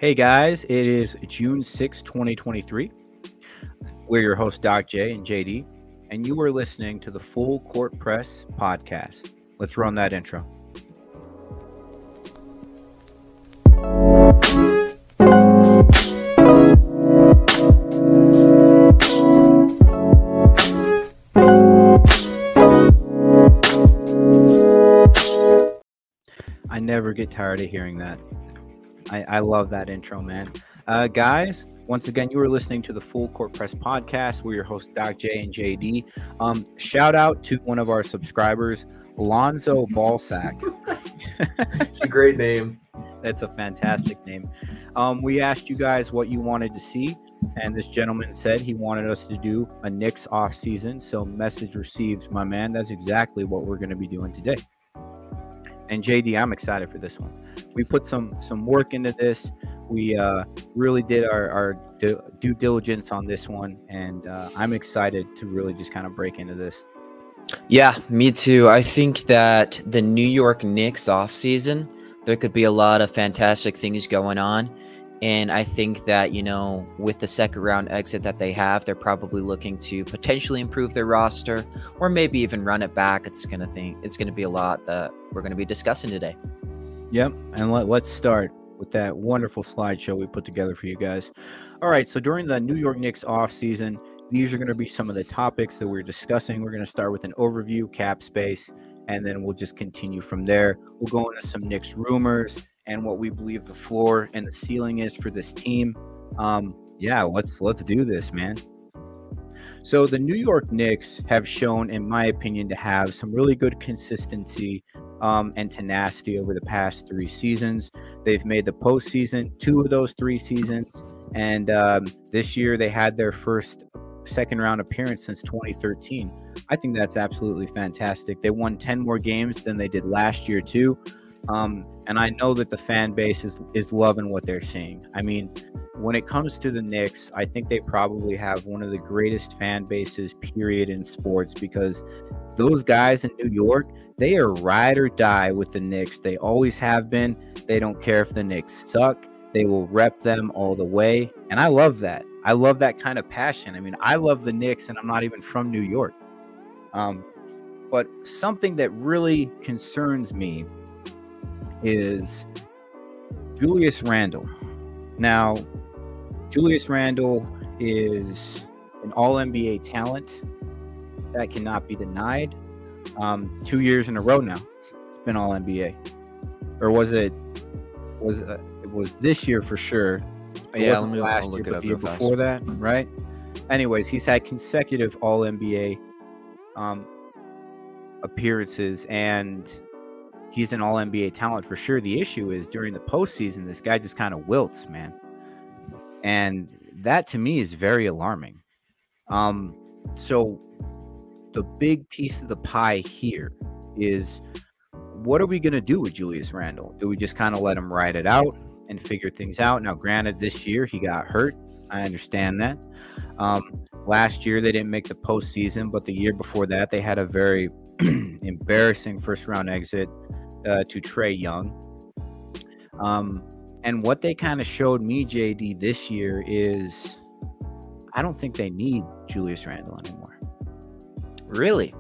Hey guys, it is June 6, 2023. We're your hosts, Doc J and JD, and you are listening to the Full Court Press podcast. Let's run that intro. I never get tired of hearing that. I love that intro, man. Guys, once again, you are listening to the Full Court Press podcast. We're your hosts, Doc J and JD. Shout out to one of our subscribers, Alonzo Ballsack. It's a great name. That's a fantastic name. We asked you guys what you wanted to see, and this gentleman said he wanted us to do a Knicks offseason. So message received, my man. That's exactly what we're going to be doing today. And JD, I'm excited for this one. We put some work into this. We really did our due diligence on this one, and I'm excited to really just kind of break into this. Yeah, me too. I think that the New York Knicks offseason, there could be a lot of fantastic things going on. And I think that, you know, with the second round exit that they have, they're probably looking to potentially improve their roster or maybe even run it back. It's going to be a lot that we're going to be discussing today. Yep. And let's start with that wonderful slideshow we put together for you guys. All right. So during the New York Knicks offseason, these are going to be some of the topics that we're discussing. We're going to start with an overview, cap space, and then we'll just continue from there. We'll go into some Knicks rumors and what we believe the floor and the ceiling is for this team. Yeah, let's do this, man. So the New York Knicks have shown, in my opinion, to have some really good consistency and tenacity over the past 3 seasons. They've made the postseason 2 of those 3 seasons, and this year they had their first second-round appearance since 2013. I think that's absolutely fantastic. They won 10 more games than they did last year, too. And I know that the fan base is loving what they're seeing. I mean, when it comes to the Knicks, I think they probably have one of the greatest fan bases, period, in sports, because those guys in New York, they are ride or die with the Knicks. They always have been. They don't care if the Knicks suck. They will rep them all the way. And I love that. I love that kind of passion. I mean, I love the Knicks, and I'm not even from New York. But something that really concerns me is Julius Randle. Now, Julius Randle is an all-NBA talent. That cannot be denied. 2 years in a row now, it's been all-NBA. Or was it? It was this year for sure. Yeah, let me last look year, it up the year real fast. before that, right? Anyways, he's had consecutive all-NBA appearances, and he's an all-NBA talent for sure. The issue is during the postseason, this guy just kind of wilts, man. And that to me is very alarming. So the big piece of the pie here is, what are we going to do with Julius Randle? Do we just kind of let him ride it out and figure things out? Now, granted, this year he got hurt. I understand that. Last year they didn't make the postseason, but the year before that they had a very embarrassing first-round exit to Trae Young. And what they kind of showed me, JD, this year is I don't think they need Julius Randle anymore. Really?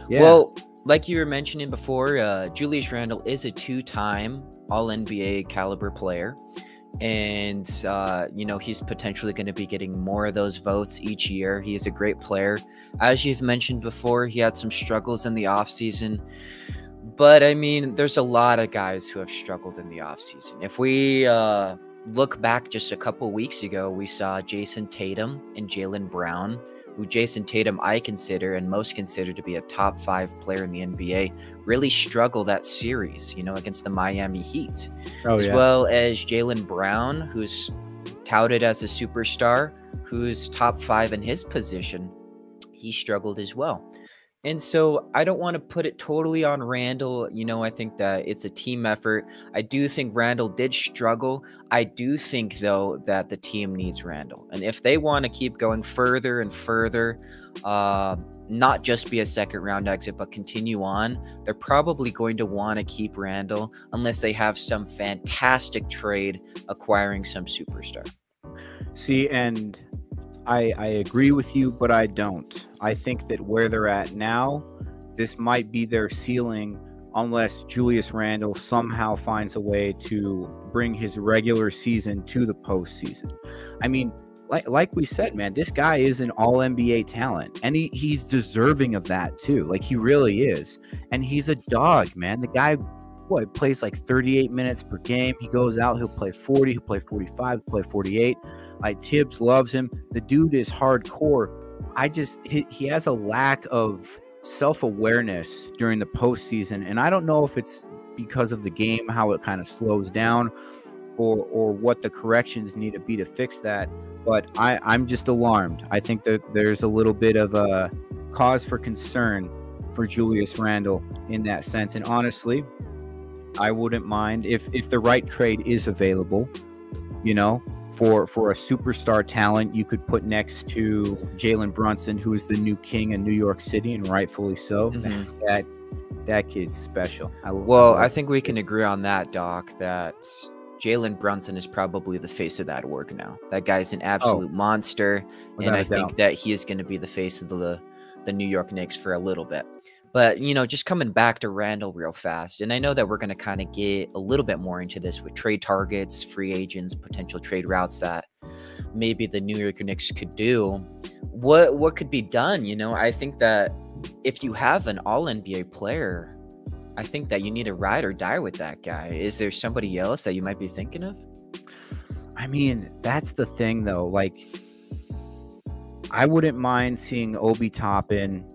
Yeah. Well, like you were mentioning before, Julius Randle is a 2-time All-NBA caliber player. And, you know, he's potentially going to be getting more of those votes each year. He is a great player. As you've mentioned before, he had some struggles in the offseason. But, I mean, there's a lot of guys who have struggled in the offseason. If we look back just a couple weeks ago, we saw Jason Tatum and Jalen Brown, who Jason Tatum I consider and most consider to be a top 5 player in the NBA, really struggle that series, you know, against the Miami Heat. As well as Jalen Brown, who's touted as a superstar, who's top 5 in his position. He struggled as well. And so I don't want to put it totally on Randle. I think that it's a team effort. I do think Randle did struggle. I do think, though, that the team needs Randle. And if they want to keep going further and further, not just be a second-round exit, but continue on, they're probably going to want to keep Randle unless they have some fantastic trade acquiring some superstar. See, and I agree with you, but I don't. I think that where they're at now, this might be their ceiling unless Julius Randle somehow finds a way to bring his regular season to the postseason. I mean, like we said, man, this guy is an all-NBA talent, and he's deserving of that too. Like, he really is. And he's a dog, man. The guy, plays like 38 minutes per game. He goes out, he'll play 40, he'll play 45, he'll play 48. Like, Tibbs loves him. The dude is hardcore. He has a lack of self-awareness during the postseason, and I don't know if it's because of the game, how it kind of slows down, or what the corrections need to be to fix that. But I'm just alarmed. I think that there's a little bit of a cause for concern for Julius Randle in that sense. And honestly, I wouldn't mind if the right trade is available, for a superstar talent you could put next to Jalen Brunson, who is the new king in New York City, and rightfully so. Mm-hmm. That kid's special. I think we can agree on that, Doc, that Jalen Brunson is probably the face of that org now. That guy's an absolute monster, and I think that he is going to be the face of the New York Knicks for a little bit. But, just coming back to Randle real fast, and I know that we're going to kind of get a little bit more into this with trade targets, free agents, potential trade routes that maybe the New York Knicks could do. What could be done? I think that if you have an all-NBA player, I think that you need to ride or die with that guy. Is there somebody else that you might be thinking of? I mean, that's the thing, though. Like, I wouldn't mind seeing Obi Toppin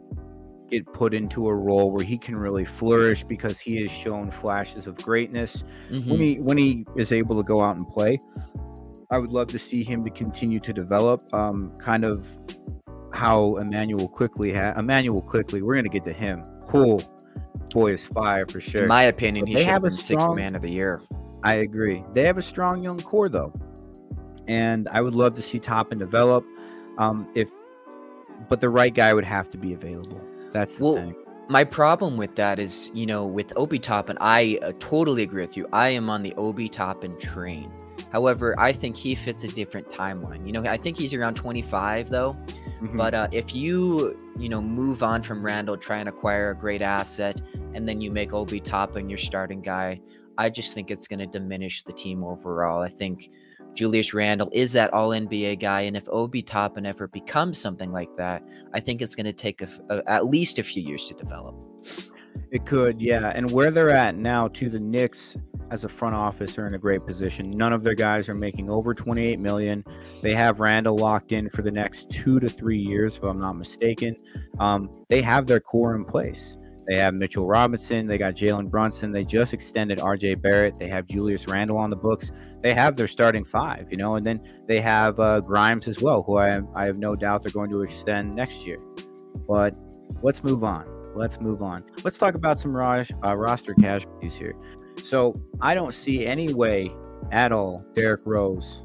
get put into a role where he can really flourish, because he has shown flashes of greatness when he is able to go out and play. I would love to see him to continue to develop, kind of how Emmanuel Quickly, we're going to get to him. Cool. Boy is fire for sure. In my opinion, he should have been sixth man of the year. I agree. They have a strong young core, though. And I would love to see Toppin develop. But the right guy would have to be available. That's the thing. My problem with that is, with Obi Toppin, I totally agree with you. I am on the Obi Toppin train. However, I think he fits a different timeline. I think he's around 25, though. Mm-hmm. But if you move on from Randle, try and acquire a great asset, and then you make Obi Toppin your starting guy, I just think it's going to diminish the team overall. I think Julius Randle is that all-NBA guy, and if Obi Toppin ever becomes something like that, I think it's going to take at least a few years to develop. It could, yeah. And where they're at now, too, the Knicks as a front office are in a great position. None of their guys are making over $28 million. They have Randle locked in for the next 2 to 3 years, if I'm not mistaken. They have their core in place. They have Mitchell Robinson. They got Jalen Brunson. They just extended R.J. Barrett. They have Julius Randle on the books. They have their starting five, and then they have Grimes as well, who I have no doubt they're going to extend next year. But let's move on. Let's talk about some roster casualties here. So I don't see any way at all Derrick Rose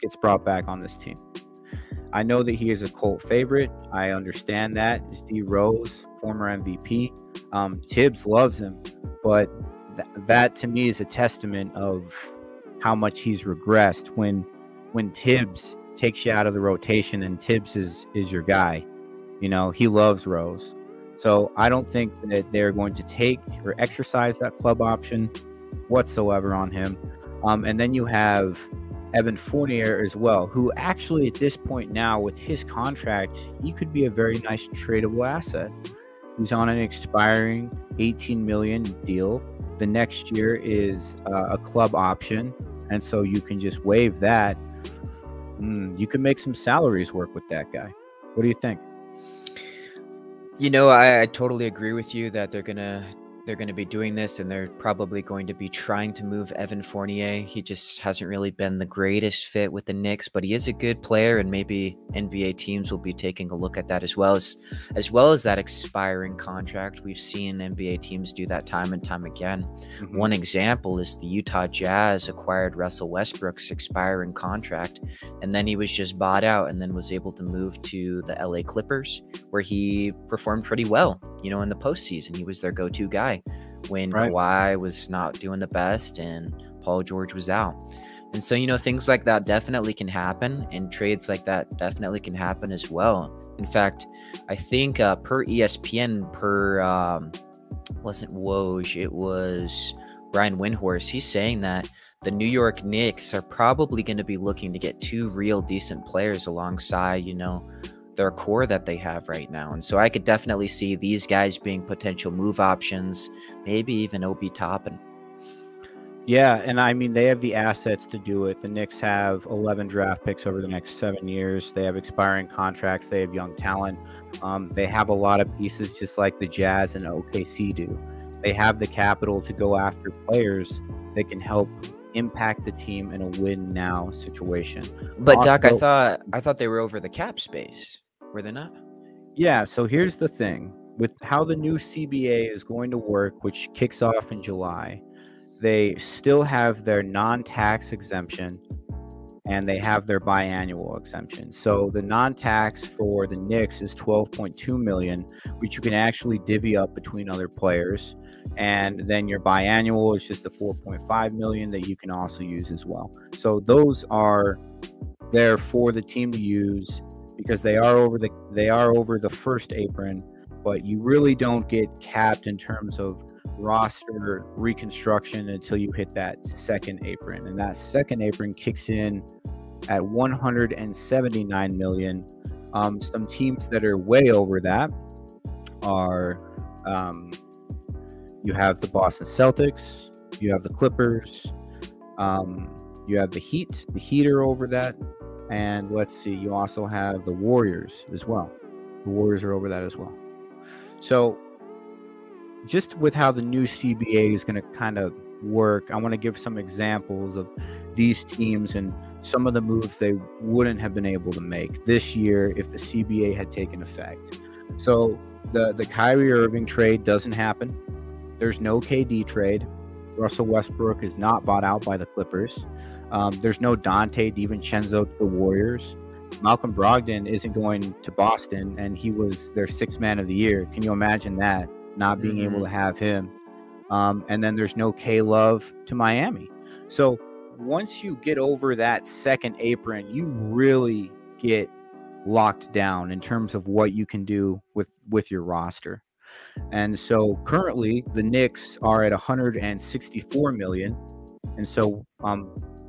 gets brought back on this team. I know that he is a cult favorite. I understand that. It's D Rose, former MVP. Tibbs loves him, but that to me is a testament of how much he's regressed when Tibbs takes you out of the rotation and Tibbs is your guy. He loves Rose. So I don't think that they're going to take or exercise that club option whatsoever on him. And then you have Evan Fournier as well, who actually at this point now with his contract, he could be a very nice tradable asset. He's on an expiring $18 million deal. The next year is a club option, and so you can just waive that. You can make some salaries work with that guy. What do you think? I totally agree with you that they're going to they're going to be doing this, and they're probably going to be trying to move Evan Fournier. He just hasn't really been the greatest fit with the Knicks, but he is a good player, and maybe NBA teams will be taking a look at that as well as that expiring contract. We've seen NBA teams do that time and time again. Mm-hmm. One example is the Utah Jazz acquired Russell Westbrook's expiring contract, and then he was just bought out and then was able to move to the LA Clippers, where he performed pretty well, in the postseason. He was their go-to guy when Kawhi was not doing the best and Paul George was out. And so, things like that definitely can happen, and trades like that definitely can happen as well. In fact, I think per ESPN, wasn't Woj, it was Brian Windhorst, he's saying that the New York Knicks are probably going to be looking to get 2 real decent players alongside, their core that they have right now. And so I could definitely see these guys being potential move options, maybe even Obi Toppin. Yeah, and I mean, they have the assets to do it. The Knicks have 11 draft picks over the next 7 years. They have expiring contracts. They have young talent. They have a lot of pieces, just like the Jazz and OKC do. They have the capital to go after players that can help impact the team in a win-now situation. But Doc, I thought they were over the cap space. Were they not? Yeah, so here's the thing. With how the new CBA is going to work, which kicks off in July, they still have their non-tax exemption and they have their biannual exemption. So the non-tax for the Knicks is $12.2 million, which you can actually divvy up between other players. And then your biannual is just the $4.5 million that you can also use as well. So those are there for the team to use, because they are over the first apron, but you really don't get capped in terms of roster reconstruction until you hit that second apron, and that second apron kicks in at $179 million. Some teams that are way over that are you have the Boston Celtics, you have the Clippers, you have the Heat. The Heat are over that. And let's see, you also have the Warriors as well. The Warriors are over that as well. So just with how the new CBA is going to kind of work, I want to give some examples of these teams and some of the moves they wouldn't have been able to make this year if the CBA had taken effect. So the Kyrie Irving trade doesn't happen. There's no KD trade. Russell Westbrook is not bought out by the Clippers. There's no Dante DiVincenzo to the Warriors. Malcolm Brogdon isn't going to Boston, and he was their 6th man of the year. Can you imagine that, not being able to have him? And then there's no K-Love to Miami. So once you get over that second apron, you really get locked down in terms of what you can do with your roster. And so currently the Knicks are at $164 million. And so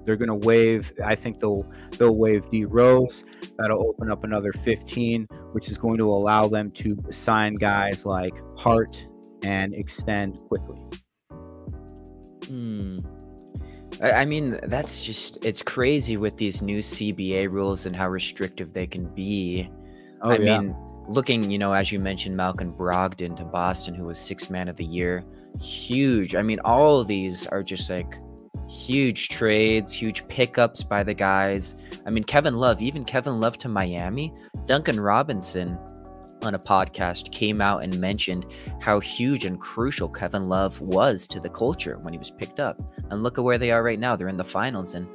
they're going to waive, I think they'll waive D Rose. That'll open up another 15, which is going to allow them to sign guys like Hart and extend quickly. I mean, that's just, it's crazy with these new CBA rules and how restrictive they can be. I mean, looking, as you mentioned, Malcolm Brogdon to Boston, who was 6th man of the year, huge. I mean, all of these are just like huge trades, huge pickups by the guys. I mean, Kevin Love to Miami. Duncan Robinson on a podcast came out and mentioned how huge and crucial Kevin Love was to the culture when he was picked up. And look at where they are right now. They're in the finals. And,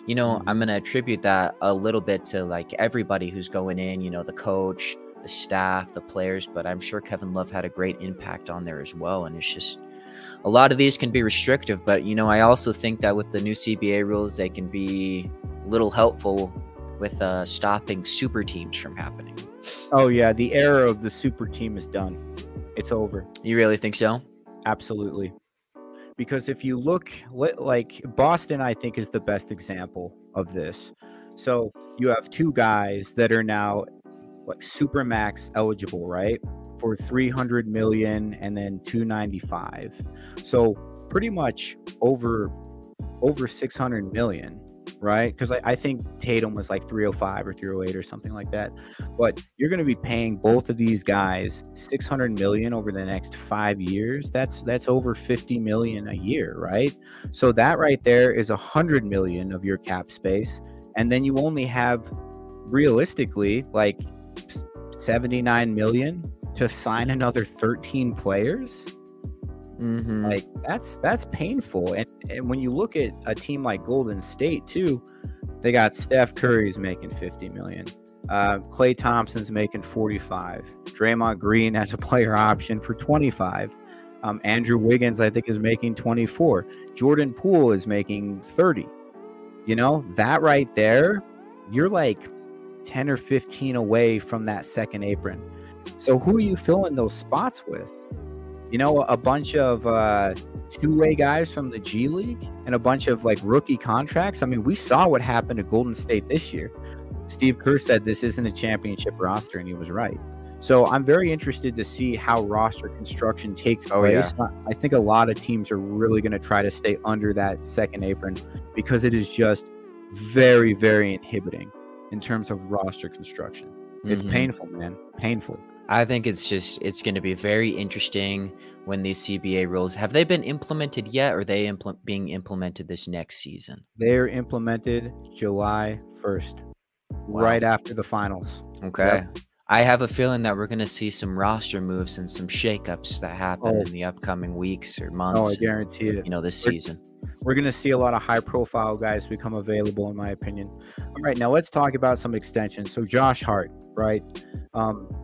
I'm going to attribute that a little bit to like everybody who's going in, the coach, the staff, the players, but I'm sure Kevin Love had a great impact on there as well. And it's just, a lot of these can be restrictive, but, I also think that with the new CBA rules, they can be a little helpful with stopping super teams from happening. Oh, yeah. The era of the super team is done. It's over. You really think so? Absolutely. Because if you look, like Boston, I think is the best example of this. So you have 2 guys that are now like Supermax eligible, right? For $300 million and then $295. So pretty much over $600 million, right? Because I think Tatum was like 305 or 308 or something like that. But you're going to be paying both of these guys $600 million over the next 5 years. That's over $50 million a year, right? So that right there is $100 million of your cap space, and then you only have realistically like $79 million to sign another 13 players. Like that's painful. And when you look at a team like Golden State too, they got Steph Curry's making $50 million. Klay Thompson's making 45. Draymond Green has a player option for 25. Andrew Wiggins, I think, is making 24. Jordan Poole is making 30. You know, that right there, you're like 10 or 15 away from that second apron. So who are you filling those spots with? You know, a bunch of two-way guys from the G League and a bunch of like rookie contracts. I mean, we saw what happened to Golden State this year. Steve Kerr said this isn't a championship roster, and he was right. So I'm very interested to see how roster construction takes place. Yeah. I think a lot of teams are really going to try to stay under that second apron because it is just very, very inhibiting in terms of roster construction. It's painful, man. Painful. I think it's going to be very interesting when these CBA rules, have they been implemented yet, or are they being implemented this next season? They're implemented July 1st, right after the finals. Okay. Yep. I have a feeling that we're going to see some roster moves and some shakeups that happen in the upcoming weeks or months. Oh, I guarantee it. You know, this season. We're going to see a lot of high-profile guys become available, in my opinion. All right, now let's talk about some extensions. So Josh Hart, right?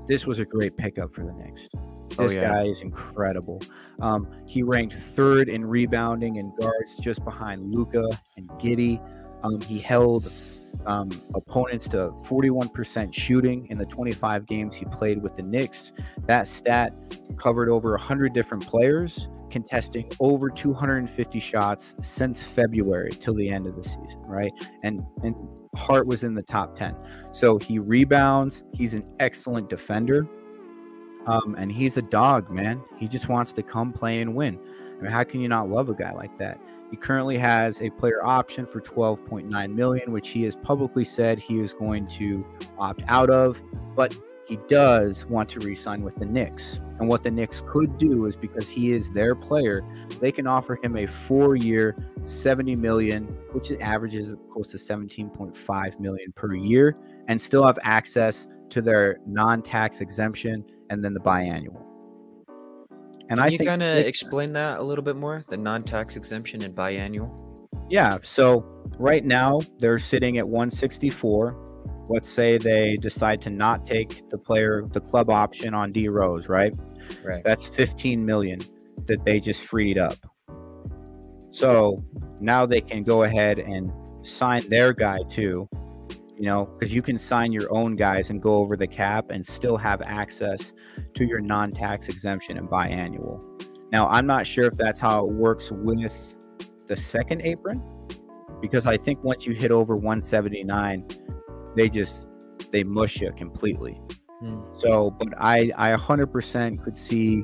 This was a great pickup for the Knicks. This guy is incredible. He ranked 3rd in rebounding and guards, just behind Luka and Giddey. He held opponents to 41% shooting in the 25 games he played with the Knicks. That stat covered over 100 different players, contesting over 250 shots since February till the end of the season, right? And Hart was in the top 10. So he rebounds. He's an excellent defender. And he's a dog, man. He just wants to come play and win. I mean, how can you not love a guy like that? He currently has a player option for $12.9 million, which he has publicly said he is going to opt out of, but he does want to re-sign with the Knicks. And what the Knicks could do is, because he is their player, they can offer him a 4-year, $70 million, which averages close to $17.5 million per year, and still have access to their non-tax exemption and then the biannual. And Can you kind of explain that a little bit more, the non-tax exemption and biannual? Yeah, so right now they're sitting at 164. Let's say they decide to not take the club option on D Rose, right? Right. That's $15 million that they just freed up. So now they can go ahead and sign their guy too, you know, because you can sign your own guys and go over the cap and still have access to your non-tax exemption and biannual. Now, I'm not sure if that's how it works with the second apron, because I think once you hit over 179, they mush you completely. So, but I 100% could see,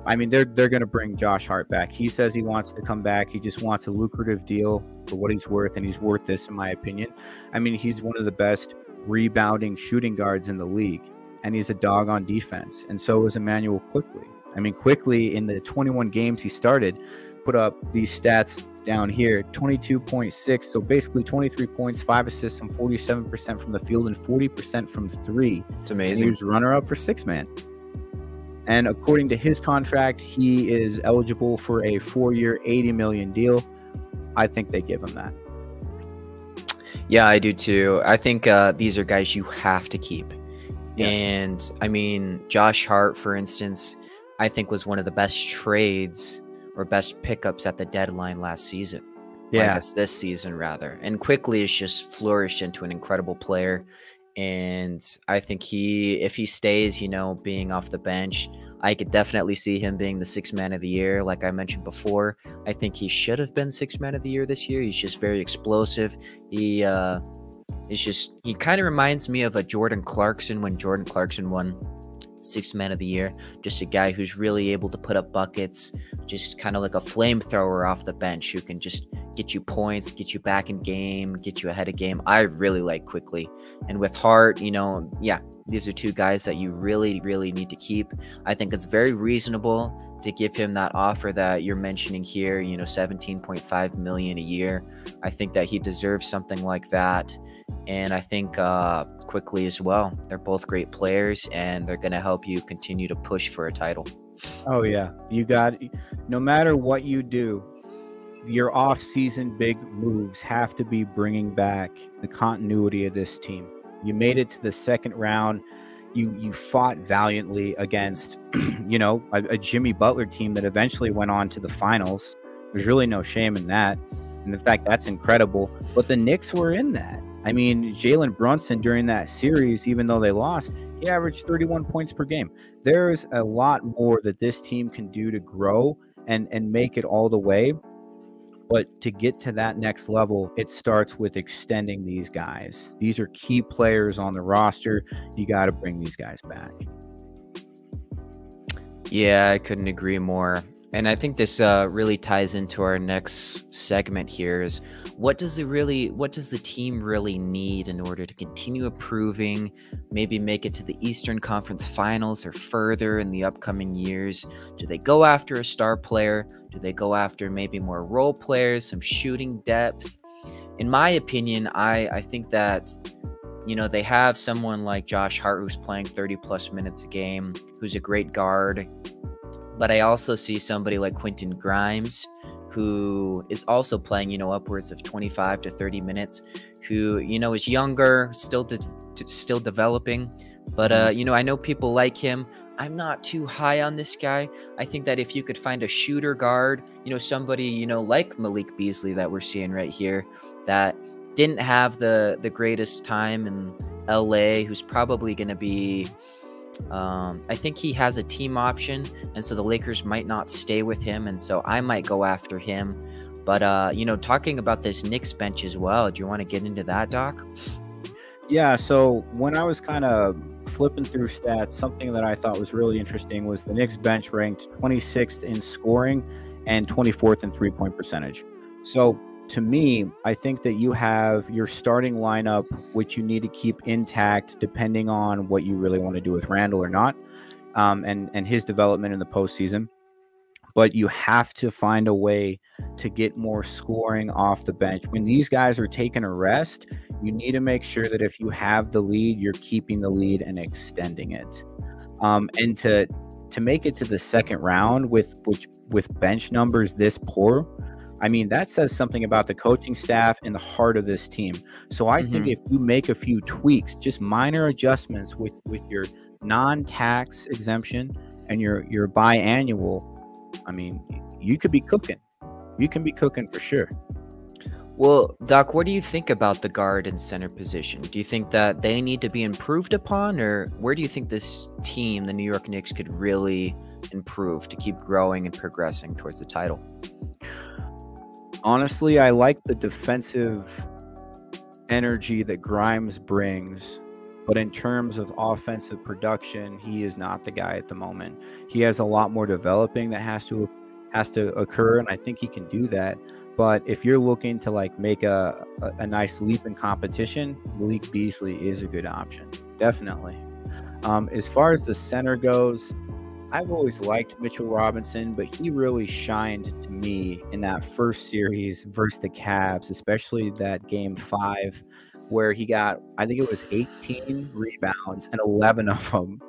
I mean, they're going to bring Josh Hart back. He says he wants to come back. He just wants a lucrative deal for what he's worth, and he's worth this, in my opinion. I mean, he's one of the best rebounding shooting guards in the league, and he's a dog on defense. And so is Emmanuel Quickley. I mean, Quickley, in the 21 games he started, put up these stats down here, 22.6. So basically 23 points, 5 assists, and 47% from the field and 40% from 3. It's amazing. And he was runner-up for six-man. And according to his contract, he is eligible for a 4-year, $80 million deal. I think they give him that. Yeah, I do too. I think these are guys you have to keep. Yes. And I mean, Josh Hart, for instance, I think was one of the best trades or best pickups at the deadline last season. Yeah. I guess this season, rather. And Quickley has just flourished into an incredible player. And I think if he stays, you know, being off the bench, I could definitely see him being the 6th man of the year. Like I mentioned before, I think he should have been 6th man of the year this year. He's just very explosive. He kind of reminds me of a Jordan Clarkson when Jordan Clarkson won 6th man of the year. Just a guy who's really able to put up buckets, just kind of like a flamethrower off the bench who can just get you points, get you back in game, get you ahead of game. I really like Quickly. And with Hart, yeah, these are two guys that you really, really need to keep. I think it's very reasonable to give him that offer that you're mentioning here, $17.5 million a year. I think that he deserves something like that. And I think Quickly as well. They're both great players, and they're going to help you continue to push for a title. Oh, yeah. No matter what you do, your off-season big moves have to be bringing back the continuity of this team. You made it to the second round. You fought valiantly against, a Jimmy Butler team that eventually went on to the finals. There's really no shame in that. And in fact, that's incredible. But the Knicks were in that. I mean, Jalen Brunson during that series, even though they lost, he averaged 31 points per game. There's a lot more that this team can do to grow and make it all the way. But to get to that next level, it starts with extending these guys. These are key players on the roster. You got to bring these guys back. Yeah, I couldn't agree more. And I think this really ties into our next segment here is what does the team really need in order to continue improving, maybe make it to the Eastern Conference Finals or further in the upcoming years? Do they go after a star player? Do they go after maybe more role players, some shooting depth? In my opinion, I think that they have someone like Josh Hart who's playing 30 plus minutes a game, who's a great guard. But I also see somebody like Quentin Grimes, who is also playing, upwards of 25 to 30 minutes, who, is younger, still developing. But, I know people like him. I'm not too high on this guy. I think that if you could find a shooter guard, somebody, like Malik Beasley that we're seeing right here, that didn't have the greatest time in LA, who's probably going to be... I think he has a team option, and so the Lakers might not stay with him, and so I might go after him. But, talking about this Knicks bench as well, do you want to get into that, Doc? Yeah, so when I was kind of flipping through stats, something that I thought was really interesting was the Knicks bench ranked 26th in scoring and 24th in three-point percentage. So to me, I think that you have your starting lineup, which you need to keep intact depending on what you really want to do with Randle or not, and his development in the postseason. But you have to find a way to get more scoring off the bench. When these guys are taking a rest, you need to make sure that if you have the lead, you're keeping the lead and extending it. And to make it to the second round with bench numbers this poor, I mean, that says something about the coaching staff and the heart of this team. So I think if you make a few tweaks, just minor adjustments with your non-tax exemption and your biannual, I mean, you could be cooking. You can be cooking for sure. Well, Doc, what do you think about the guard and center position? Do you think that they need to be improved upon, or where do you think this team, the New York Knicks, could really improve to keep growing and progressing towards the title? Honestly, I like the defensive energy that Grimes brings, but in terms of offensive production, he is not the guy at the moment. He has a lot more developing that has to occur, and I think he can do that. But if you're looking to make a nice leap in competition, Malik Beasley is a good option, definitely. As far as the center goes, I've always liked Mitchell Robinson, but he really shined to me in that first series versus the Cavs, especially that game 5, where he got, I think it was 18 rebounds, and 11 of them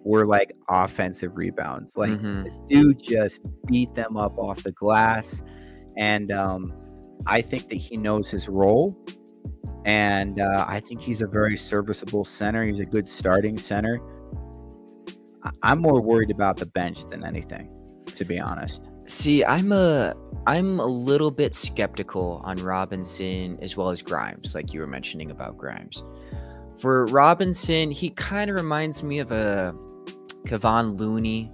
were offensive rebounds. The dude just beat them up off the glass. And I think that he knows his role. And I think he's a very serviceable center. He's a good starting center. I'm more worried about the bench than anything, to be honest. See, I'm a little bit skeptical on Robinson as well as Grimes, like you were mentioning about Grimes. For Robinson, he kind of reminds me of a Kevon Looney,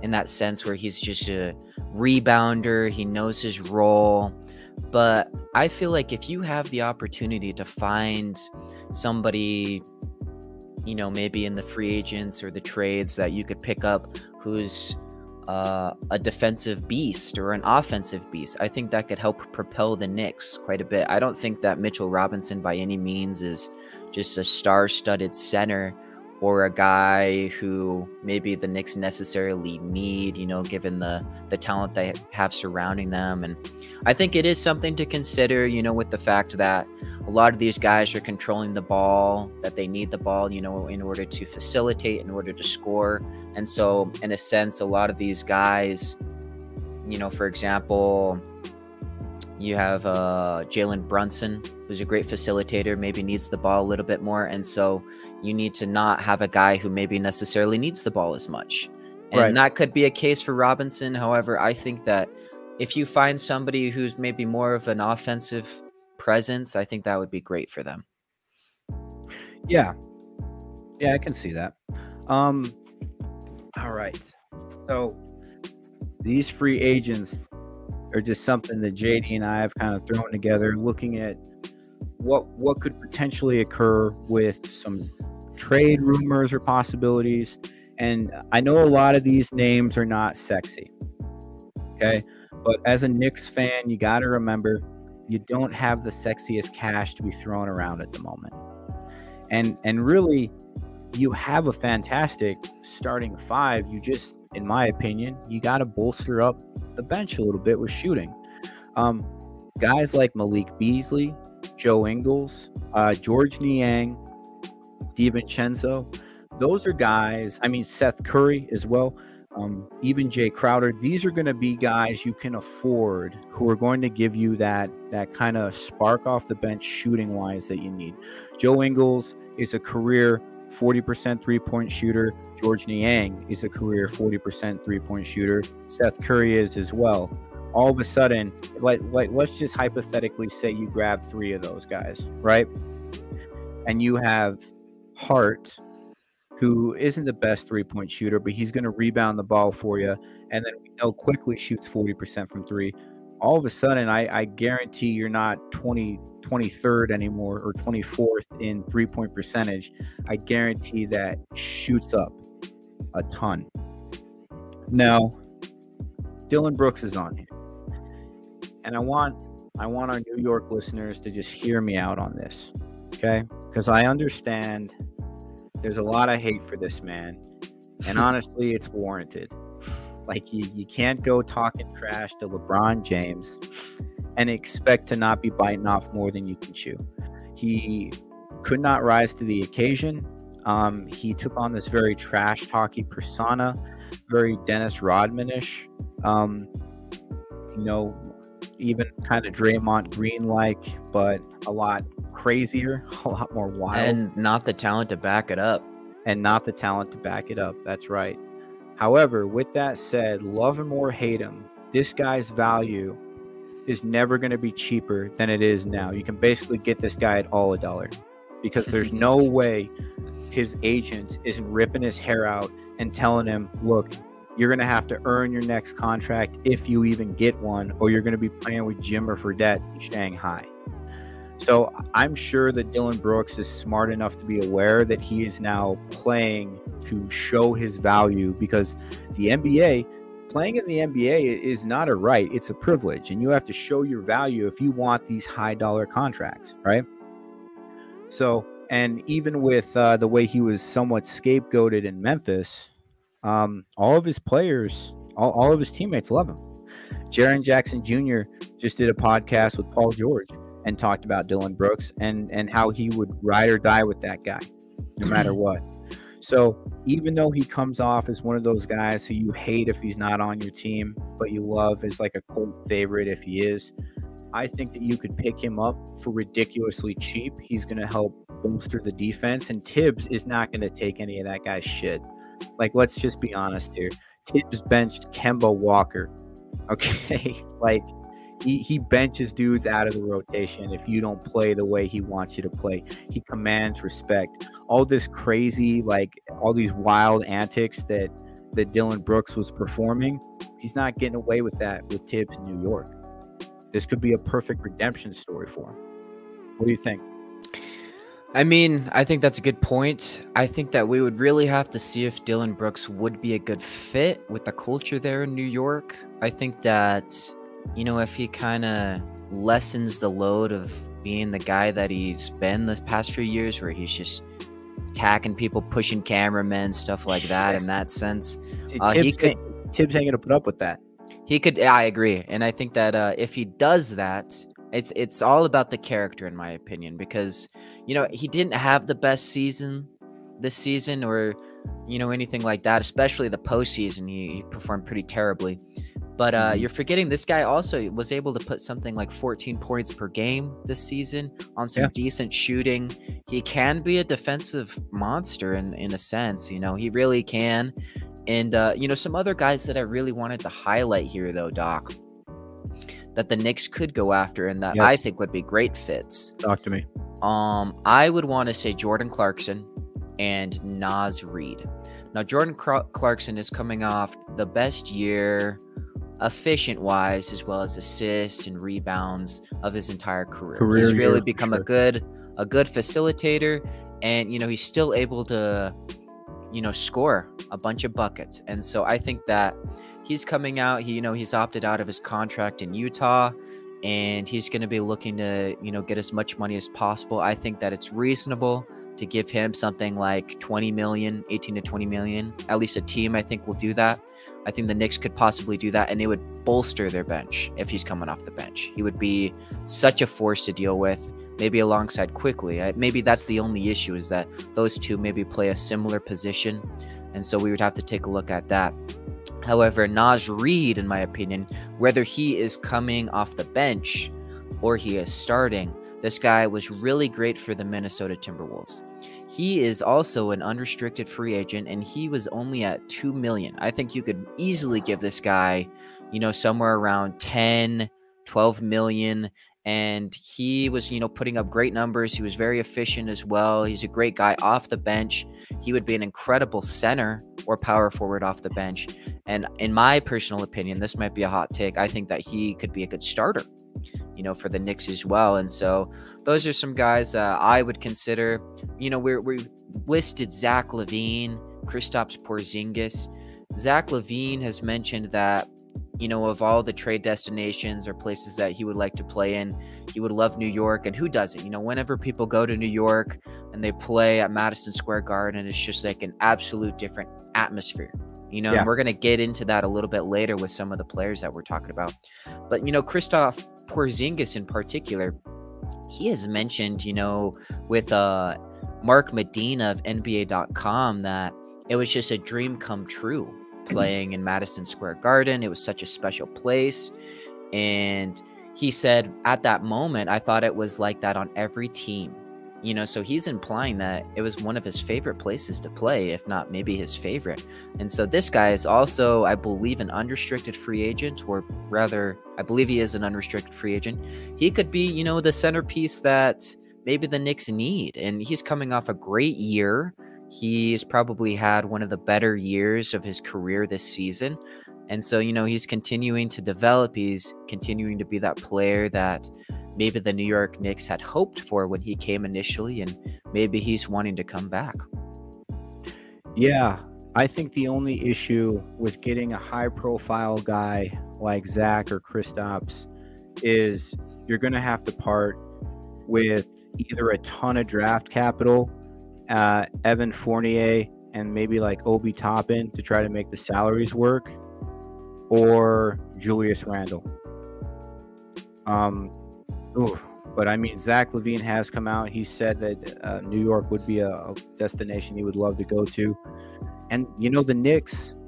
in that sense where he's just a rebounder. He knows his role. But I feel like if you have the opportunity to find somebody, maybe in the free agents or the trades that you could pick up who's a defensive beast or an offensive beast. I think that could help propel the Knicks quite a bit. I don't think that Mitchell Robinson by any means is just a star-studded center or a guy who maybe the Knicks necessarily need, you know, given the talent they have surrounding them. And I think it is something to consider, you know, with the fact that a lot of these guys are controlling the ball, that they need the ball, you know, in order to facilitate, in order to score. And so, in a sense, a lot of these guys, you know, for example, you have Jalen Brunson, who's a great facilitator, maybe needs the ball a little bit more. And so you need to not have a guy who maybe necessarily needs the ball as much. And that could be a case for Robinson. However, I think that if you find somebody who's maybe more of an offensive presence, I think that would be great for them. Yeah, I can see that. All right. So these free agents are just something that JD and I have kind of thrown together, looking at what could potentially occur with some trade rumors or possibilities. And I know a lot of these names are not sexy, okay? But as a Knicks fan, you got to remember, you don't have the sexiest cash to be thrown around at the moment. And really, you have a fantastic starting five. You just, in my opinion, you got to bolster up the bench a little bit with shooting. Guys like Malik Beasley, Joe Ingles, George Niang, DiVincenzo, those are guys. I mean, Seth Curry as well. Even Jay Crowder. These are going to be guys you can afford who are going to give you that kind of spark off the bench shooting wise that you need. Joe Ingles is a career 40% three-point shooter. George Niang is a career 40% three-point shooter. Seth Curry is as well. All of a sudden, let's just hypothetically say you grab three of those guys, right? And you have Hart, who isn't the best three-point shooter, but he's going to rebound the ball for you. And then we know quickly shoots 40% from three. All of a sudden, I guarantee you're not 23rd anymore or 24th in three-point percentage. I guarantee that shoots up a ton. Now, Dillon Brooks is on here. And I want our New York listeners to just hear me out on this, okay? Because I understand there's a lot of hate for this man. And honestly, it's warranted. Like, you can't go talking trash to LeBron James and expect to not be biting off more than you can chew. He could not rise to the occasion. He took on this very trash talky persona, very Dennis Rodman-ish, you know, even kind of Draymond Green-like, but a lot crazier, a lot more wild. And not the talent to back it up. That's right. However, with that said, love him or hate him, this guy's value is never going to be cheaper than it is now. You can basically get this guy at all $1 because there's no way his agent isn't ripping his hair out and telling him, look, you're going to have to earn your next contract if you even get one, or you're going to be playing with Jimmer Fredette in Shanghai. So I'm sure that Dillon Brooks is smart enough to be aware that he is now playing to show his value, because the NBA, playing in the NBA is not a right, it's a privilege, and you have to show your value if you want these high dollar contracts, right? So, and even with the way he was somewhat scapegoated in Memphis, all of his players, all of his teammates love him. Jaren Jackson Jr. just did a podcast with Paul George and talked about Dillon Brooks and how he would ride or die with that guy no matter what. So even though he comes off as one of those guys who you hate if he's not on your team, but you love as like a cult favorite if he is, I think that you could pick him up for ridiculously cheap. He's going to help bolster the defense, and Tibbs is not going to take any of that guy's shit. Like, let's just be honest here. Tibbs benched Kemba Walker. Okay? Like, he benches dudes out of the rotation if you don't play the way he wants you to play. He commands respect. All this crazy, like, all these wild antics that Dillon Brooks was performing, he's not getting away with that with Tibbs in New York. This could be a perfect redemption story for him. What do you think? I mean, I think that's a good point. I think that we would really have to see if Dillon Brooks would be a good fit with the culture there in New York. I think that, you know, if he kind of lessens the load of being the guy that he's been the past few years, where he's just attacking people, pushing cameramen, stuff like that, in that sense, Tibbs ain't gonna put up with that. He could. I agree, and I think that if he does that, it's all about the character, in my opinion, because, you know, he didn't have the best season this season, or, you know, anything like that. Especially the postseason, he performed pretty terribly. But you're forgetting this guy also was able to put something like 14 points per game this season on some decent shooting. He can be a defensive monster in a sense. You know, he really can. And, you know, some other guys that I really wanted to highlight here, though, Doc, that the Knicks could go after and that I think would be great fits. Talk to me. I would want to say Jordan Clarkson and Naz Reid. Now, Jordan Clarkson is coming off the best year efficient-wise, as well as assists and rebounds, of his entire career. He's really become a good facilitator, and, you know, he's still able to, you know, score a bunch of buckets. And so I think that he's coming out. He's opted out of his contract in Utah, and he's going to be looking to, you know, get as much money as possible. I think that it's reasonable to give him something like 20 million, 18 to 20 million. At least a team, I think, will do that. I think the Knicks could possibly do that, and it would bolster their bench if he's coming off the bench. He would be such a force to deal with, maybe alongside Quickly. Maybe that's the only issue, is that those two maybe play a similar position, and so we would have to take a look at that. However, Naz Reid, in my opinion, whether he is coming off the bench or he is starting, this guy was really great for the Minnesota Timberwolves. He is also an unrestricted free agent, and he was only at $2 million. I think you could easily give this guy, you know, somewhere around 10, 12 million. And he was, you know, putting up great numbers. He was very efficient as well. He's a great guy off the bench. He would be an incredible center or power forward off the bench. And in my personal opinion, this might be a hot take, I think that he could be a good starter, you know, for the Knicks as well. And so those are some guys I would consider. You know, we listed Zach Lavine, Kristops Porzingis. Zach Lavine has mentioned that, you know, of all the trade destinations or places that he would like to play in, he would love New York. And who doesn't? You know, whenever people go to New York and they play at Madison Square Garden, it's just like an absolute different atmosphere. You know, and we're going to get into that a little bit later with some of the players that we're talking about. But, you know, Kristops Porzingis in particular, he has mentioned, you know, with Mark Medina of NBA.com that it was just a dream come true playing in Madison Square Garden. It was such a special place. And he said, at that moment, I thought it was like that on every team. You know, so he's implying that it was one of his favorite places to play, if not maybe his favorite. And so this guy is also, I believe, an unrestricted free agent, or rather, I believe he is an unrestricted free agent. He could be, you know, the centerpiece that maybe the Knicks need. And he's coming off a great year. He's probably had one of the better years of his career this season. And so, you know, he's continuing to develop. He's continuing to be that player that maybe the New York Knicks had hoped for when he came initially, and maybe he's wanting to come back. Yeah, I think the only issue with getting a high-profile guy like Zach or Kristops is you're going to have to part with either a ton of draft capital, Evan Fournier, and maybe like Obi Toppin to try to make the salaries work, or Julius Randle. But I mean, Zach Lavine has come out. He said that New York would be a destination he would love to go to. And, you know, the Knicks,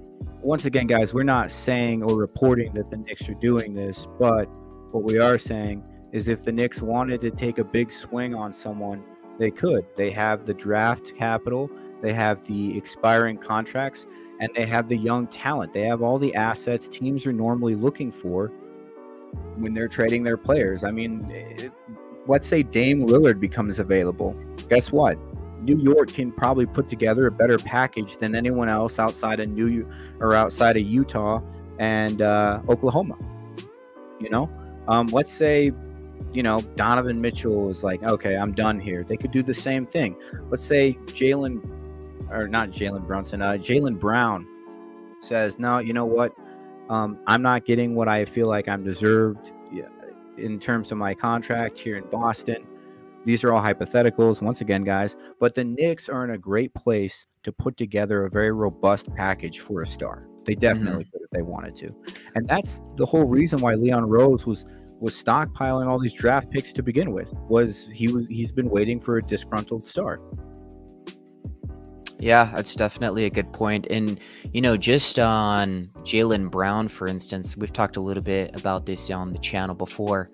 once again, guys, we're not saying or reporting that the Knicks are doing this, but what we are saying is if the Knicks wanted to take a big swing on someone, they could. They have the draft capital, they have the expiring contracts, and they have the young talent. They have all the assets teams are normally looking for when they're trading their players. I mean, let's say Dame Lillard becomes available. Guess what? New York can probably put together a better package than anyone else outside of Utah and Oklahoma. You know, let's say Donovan Mitchell is like, okay, I'm done here. They could do the same thing. Let's say Jalen Brown says, no, you know what? I'm not getting what I feel like I'm deserved in terms of my contract here in Boston. These are all hypotheticals, once again, guys. But the Knicks are in a great place to put together a very robust package for a star. They definitely could if they wanted to. And that's the whole reason why Leon Rose was stockpiling all these draft picks to begin with. He's been waiting for a disgruntled star. Yeah, that's definitely a good point. And, just on Jalen Brown, for instance, we've talked a little bit about this on the channel before,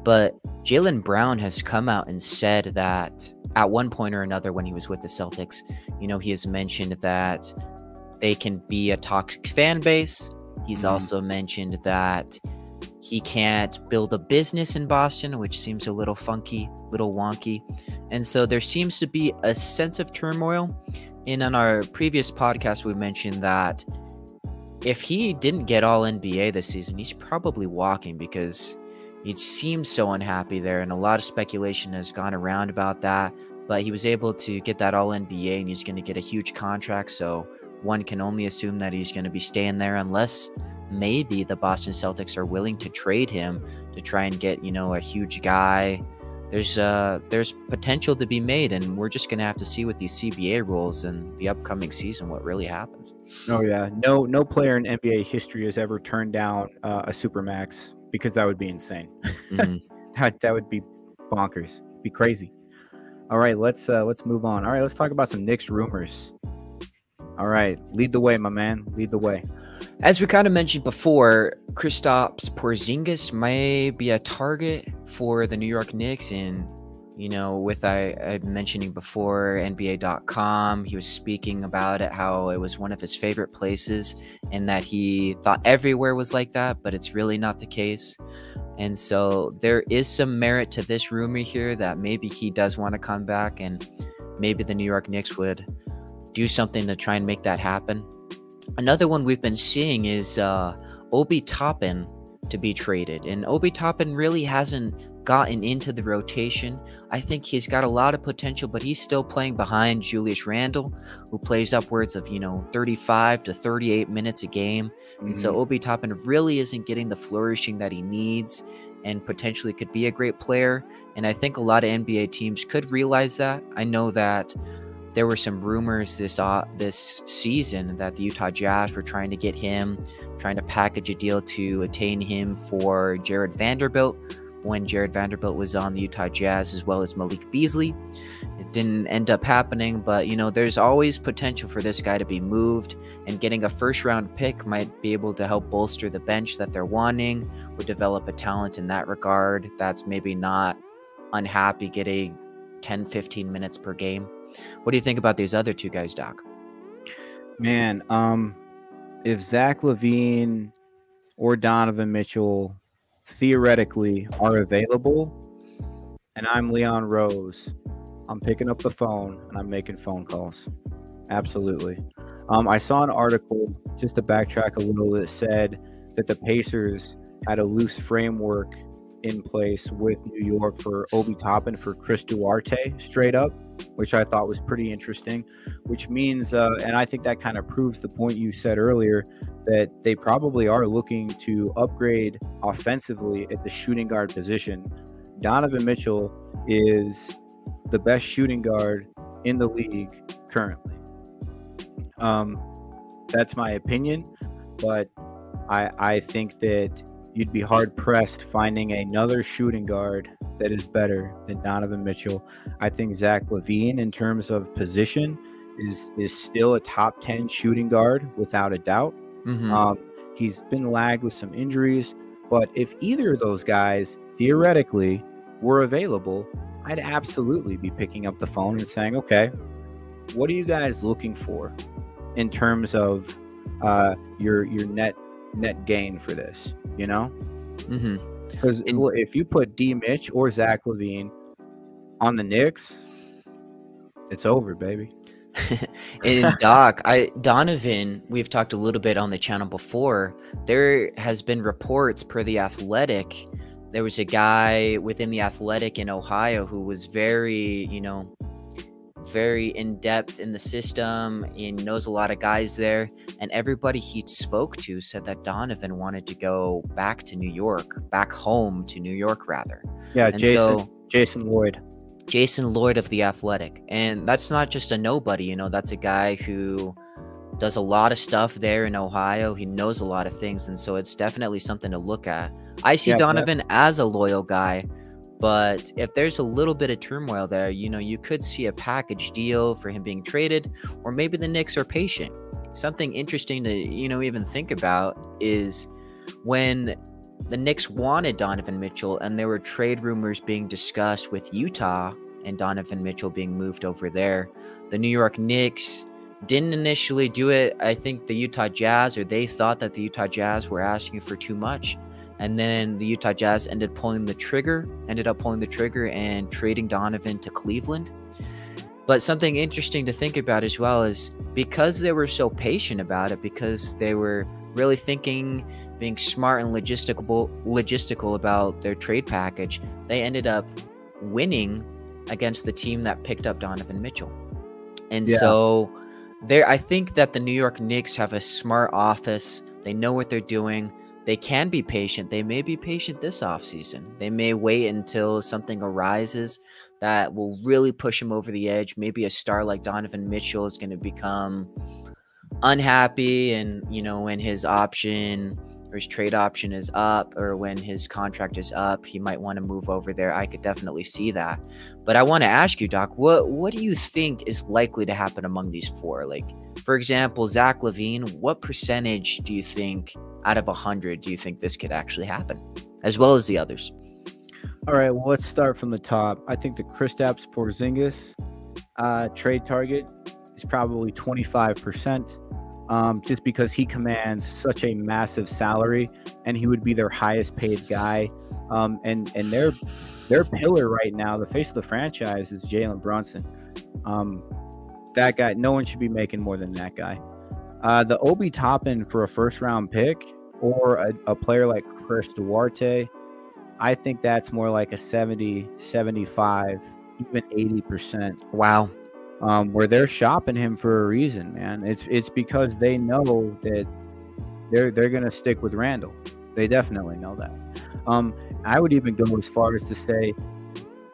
but Jalen Brown has come out and said that at one point or another when he was with the Celtics, he has mentioned that they can be a toxic fan base. He's also mentioned that he can't build a business in Boston, which seems a little funky, little wonky. And so there seems to be a sense of turmoil. And on our previous podcast, we mentioned that if he didn't get all NBA this season, he's probably walking because he seems so unhappy there. And a lot of speculation has gone around about that. But he was able to get that all NBA and he's going to get a huge contract. So one can only assume that he's going to be staying there unless maybe the Boston Celtics are willing to trade him to try and get, a huge guy. There's potential to be made, and we're just going to have to see with these CBA rules and the upcoming season what really happens. Oh, yeah. No player in NBA history has ever turned down a Supermax because that would be insane. That would be bonkers. Be crazy. All right, let's move on. All right, let's talk about some Knicks rumors. All right, lead the way, my man. Lead the way. As we kind of mentioned before, Kristops Porzingis may be a target for the New York Knicks. And, with I mentioning before, NBA.com, he was speaking about it, how it was one of his favorite places and that he thought everywhere was like that, but it's really not the case. And so there is some merit to this rumor here that maybe he does want to come back and maybe the New York Knicks would do something to try and make that happen. Another one we've been seeing is Obi Toppin to be traded. And Obi Toppin really hasn't gotten into the rotation. I think he's got a lot of potential, but he's still playing behind Julius Randle, who plays upwards of, 35 to 38 minutes a game. And so Obi Toppin really isn't getting the flourishing that he needs and potentially could be a great player. And I think a lot of NBA teams could realize that. I know that there were some rumors this season that the Utah Jazz were trying to get him, trying to package a deal to attain him for Jared Vanderbilt when Jared Vanderbilt was on the Utah Jazz, as well as Malik Beasley. It didn't end up happening, but there's always potential for this guy to be moved, and getting a first-round pick might be able to help bolster the bench that they're wanting, or develop a talent in that regard that's maybe not unhappy getting 10-15 minutes per game. What do you think about these other two guys, Doc? Man, if Zach Lavine or Donovan Mitchell theoretically are available and I'm Leon Rose, I'm picking up the phone and I'm making phone calls. Absolutely. I saw an article, just to backtrack a little, that said that the Pacers had a loose framework in place with New York for Obi Toppin for Chris Duarte straight up, which I thought was pretty interesting, which means, and I think that kind of proves the point you said earlier, that they probably are looking to upgrade offensively at the shooting guard position. Donovan Mitchell is the best shooting guard in the league currently. That's my opinion, but I think that you'd be hard-pressed finding another shooting guard that is better than Donovan Mitchell. I think Zach Lavine, in terms of position, is still a top 10 shooting guard without a doubt. He's been lagged with some injuries, but if either of those guys theoretically were available, I'd absolutely be picking up the phone and saying, okay, what are you guys looking for in terms of your net gain for this, Because if you put D. Mitch or Zach Lavine on the Knicks, it's over, baby. And Doc, Donovan, we've talked a little bit on the channel before. There has been reports per The Athletic There was a guy within the Athletic in Ohio who was very, very in-depth in the system. He knows a lot of guys there. And everybody he spoke to said that Donovan wanted to go back to New York, back home to New York, rather. Yeah, And Jason Lloyd. Jason Lloyd of The Athletic. And that's not just a nobody, that's a guy who does a lot of stuff there in Ohio. He knows a lot of things, and so it's definitely something to look at. I see Donovan as a loyal guy, but if there's a little bit of turmoil there, you could see a package deal for him being traded, or maybe the Knicks are patient. Something interesting to, even think about is when the Knicks wanted Donovan Mitchell and there were trade rumors being discussed with Utah and Donovan Mitchell being moved over there, the New York Knicks didn't initially do it. I think the Utah Jazz, or they thought that the Utah Jazz were asking for too much. And then the Utah Jazz ended up pulling the trigger and trading Donovan to Cleveland. But something interesting to think about as well is because they were so patient about it, because they were really thinking, being smart and logistical about their trade package, they ended up winning against the team that picked up Donovan Mitchell. And so I think that the New York Knicks have a smart office. They know what they're doing. They can be patient. They may be patient this offseason. They may wait until something arises that will really push him over the edge. Maybe a star like Donovan Mitchell is going to become unhappy, and when his option or his trade option is up, or when his contract is up, he might want to move over there. I could definitely see that. But I want to ask you, Doc, what do you think is likely to happen among these four? Like, for example, Zach Lavine, what percentage do you think out of 100 do you think this could actually happen, as well as the others? All right, well, let's start from the top. I think the Kristops Porzingis trade target is probably 25%, just because he commands such a massive salary, and he would be their highest paid guy. And their pillar right now, the face of the franchise, is Jalen Brunson. That guy, no one should be making more than that guy. The Obi Toppin for a first-round pick, or a player like Chris Duarte, I think that's more like a 70, 75, even 80%. Wow. Where they're shopping him for a reason, man. It's because they know that they're gonna stick with Randle. They definitely know that. I would even go as far as to say,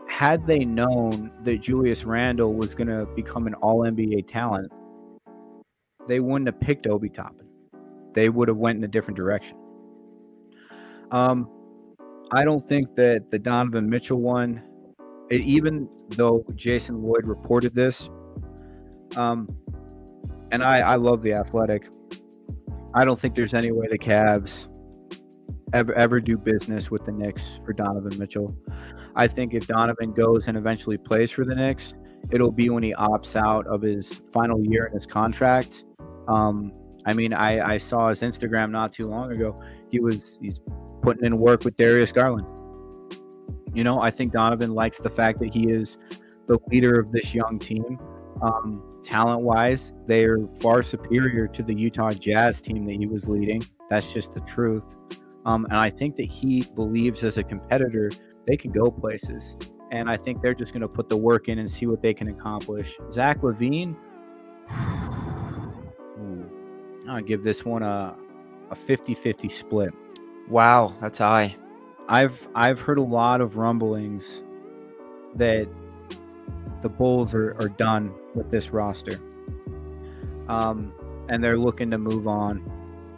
had they known that Julius Randle was gonna become an All-NBA talent, they wouldn't have picked Obi Toppin. They would have went in a different direction. I don't think that the Donovan Mitchell one, even though Jason Lloyd reported this, and I love The Athletic, I don't think there's any way the Cavs ever do business with the Knicks for Donovan Mitchell. I think if Donovan goes and eventually plays for the Knicks, it'll be when he opts out of his final year in his contract. I saw his Instagram not too long ago. He's putting in work with Darius Garland. I think Donovan likes the fact that he is the leader of this young team. Talent-wise, they are far superior to the Utah Jazz team that he was leading. That's just the truth. And I think that he believes as a competitor, they can go places. And I think they're just going to put the work in and see what they can accomplish. Zach Lavine, I'll give this one a 50-50 split. Wow, that's high. I've heard a lot of rumblings that the Bulls are done with this roster. And they're looking to move on,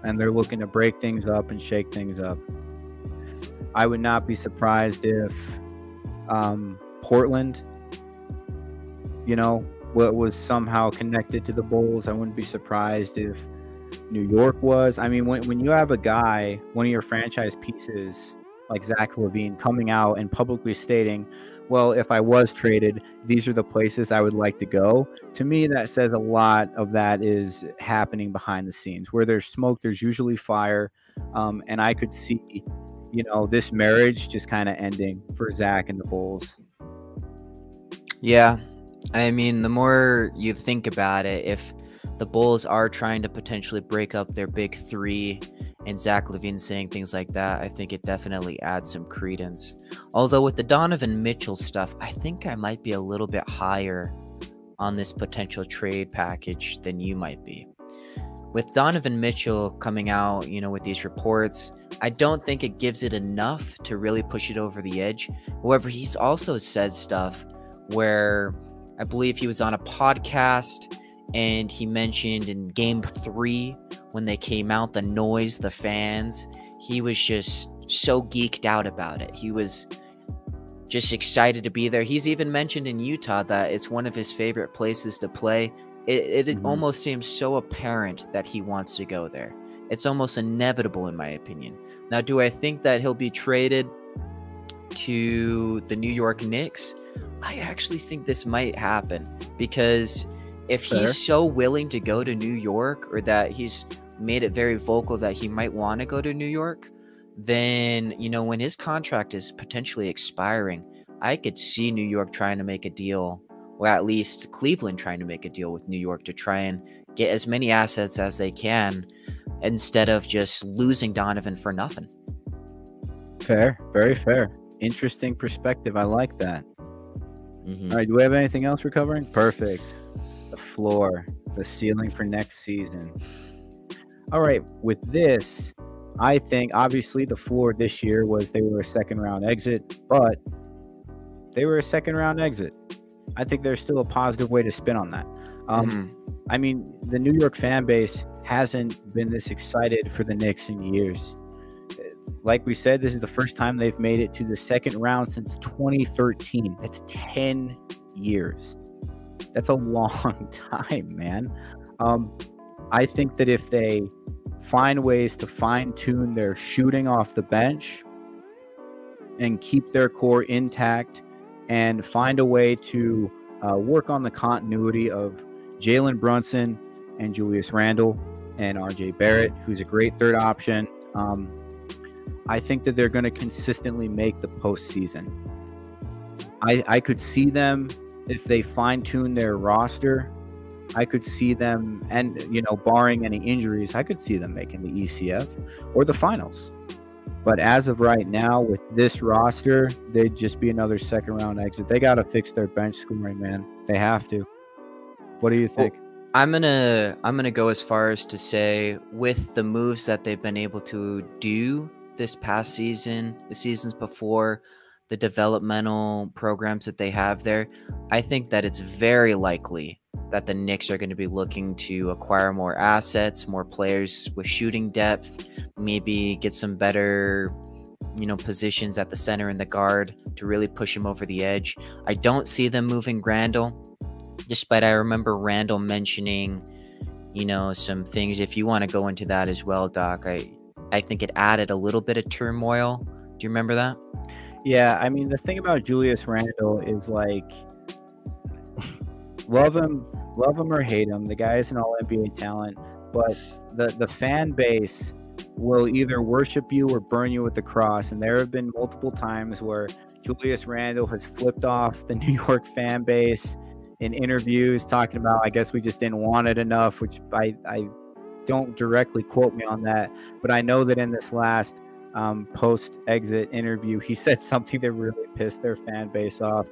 and they're looking to break things up and shake things up. I would not be surprised if Portland, was somehow connected to the Bulls. I wouldn't be surprised if New York was. I mean, when you have a guy, one of your franchise pieces like Zach Lavine, coming out and publicly stating, well, if I was traded, these are the places I would like to go. To me, that says a lot of that is happening behind the scenes. Where there's smoke, there's usually fire. And I could see, this marriage just kind of ending for Zach and the Bulls. Yeah. I mean, the more you think about it, if the Bulls are trying to potentially break up their big three and Zach Lavine saying things like that, I think it definitely adds some credence. Although with the Donovan Mitchell stuff, I think I might be a little bit higher on this potential trade package than you might be. With Donovan Mitchell coming out, with these reports, I don't think it gives it enough to really push it over the edge. However, he's also said stuff where I believe he was on a podcast and he mentioned in game 3 when they came out, the noise, the fans, he was just so geeked out about it. He was just excited to be there. He's even mentioned in Utah that it's one of his favorite places to play. It almost seems so apparent that he wants to go there. It's almost inevitable, in my opinion. Now, do I think that he'll be traded to the New York Knicks? I actually think this might happen, because if he's so willing to go to New York, or that he's made it very vocal that he might want to go to New York, then, when his contract is potentially expiring, I could see New York trying to make a deal, or at least Cleveland trying to make a deal with New York to try and get as many assets as they can instead of just losing Donovan for nothing. Fair, very fair. Interesting perspective. I like that. All right, do we have anything else we're covering? Perfect. The floor, the ceiling for next season. All right, with this, I think obviously the floor this year was they were a second-round exit, but they were a second-round exit. I think there's still a positive way to spin on that. I mean, the New York fan base hasn't been this excited for the Knicks in years. Like we said, this is the first time they've made it to the second round since 2013. That's 10 years. That's a long time, man. I think that if they find ways to fine-tune their shooting off the bench and keep their core intact and find a way to work on the continuity of Jalen Brunson and Julius Randle and RJ Barrett, who's a great third option, I think that they're going to consistently make the postseason. I could see them, if they fine-tune their roster, I could see them, and barring any injuries, I could see them making the ECF or the finals. But as of right now, with this roster, they'd just be another second-round exit. They got to fix their bench scoring, man. They have to. What do you think? Well, I'm gonna go as far as to say, with the moves that they've been able to do this past season, the seasons before, the developmental programs that they have there, I think that it's very likely that the Knicks are going to be looking to acquire more assets, more players with shooting depth, maybe get some better, positions at the center and the guard to really push him over the edge. I don't see them moving Randle, despite I remember Randle mentioning, some things. If you want to go into that as well, Doc, I think it added a little bit of turmoil. Do you remember that? Yeah, I mean, the thing about Julius Randle is, like, love him or hate him, the guy is an all-NBA talent, but the fan base will either worship you or burn you with the cross. And there have been multiple times where Julius Randle has flipped off the New York fan base in interviews talking about, I guess we just didn't want it enough, which I don't directly quote me on that, but I know that in this last post-exit interview, he said something that really pissed their fan base off.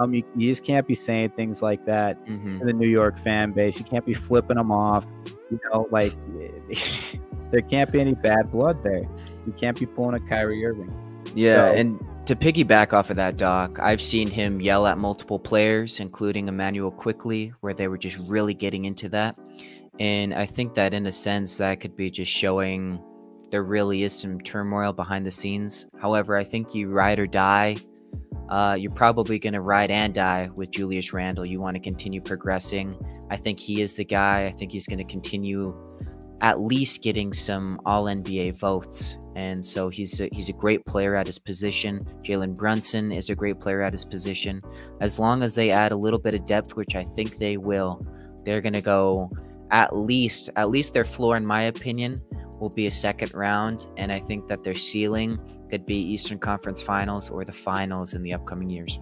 You just can't be saying things like that to the New York fan base. You can't be flipping them off. Like, there can't be any bad blood there. You can't be pulling a Kyrie Irving. Yeah, and to piggyback off of that, Doc, I've seen him yell at multiple players, including Emmanuel Quickly, where they were just really getting into that. And I think that in a sense that could be just showing there really is some turmoil behind the scenes. However, I think you ride or die. You're probably going to ride and die with Julius Randle. You want to continue progressing. I think he is the guy. I think he's going to continue at least getting some all-NBA votes. And so he's a great player at his position. Jalen Brunson is a great player at his position. As long as they add a little bit of depth, which I think they will, they're going to go at least their floor, in my opinion, will be a second round, and I think that their ceiling could be Eastern Conference Finals or the finals in the upcoming years.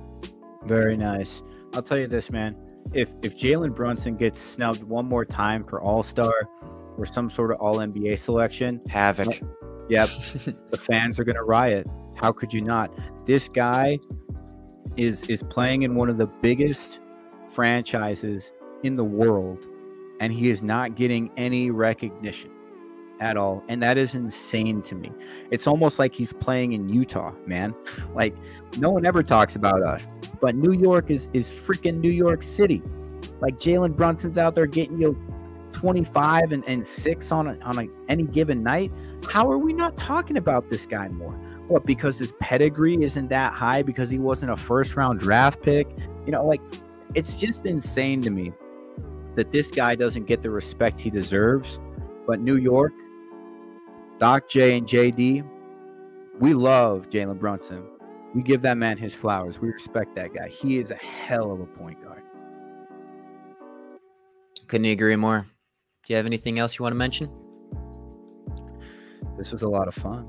Very nice. I'll tell you this, man. If Jalen Brunson gets snubbed one more time for All-Star, or some sort of All-NBA selection, Havoc. yep, the fans are going to riot. How could you not? This guy is playing in one of the biggest franchises in the world, and he is not getting any recognition at all. And that is insane to me. It's almost like he's playing in Utah, man. Like, no one ever talks about us, but New York is freaking New York City. Like, Jalen Brunson's out there getting you 25 and 6 on any given night. How are we not talking about this guy more? What, because his pedigree isn't that high, because he wasn't a first-round draft pick? You know, like, it's just insane to me that this guy doesn't get the respect he deserves. But New York, Doc J and JD, we love Jalen Brunson. We give that man his flowers. We respect that guy. He is a hell of a point guard. Couldn't agree more. Do you have anything else you want to mention? This was a lot of fun.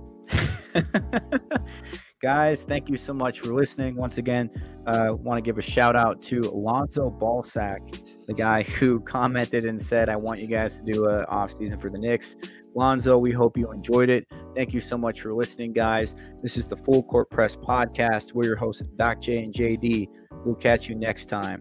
Guys, thank you so much for listening. Once again, want to give a shout out to Alonzo Balsack, the guy who commented and said, I want you guys to do an off-season for the Knicks. Lonzo, we hope you enjoyed it. Thank you so much for listening, guys. This is the Full Court Press Podcast. We're your hosts, Doc J and JD. We'll catch you next time.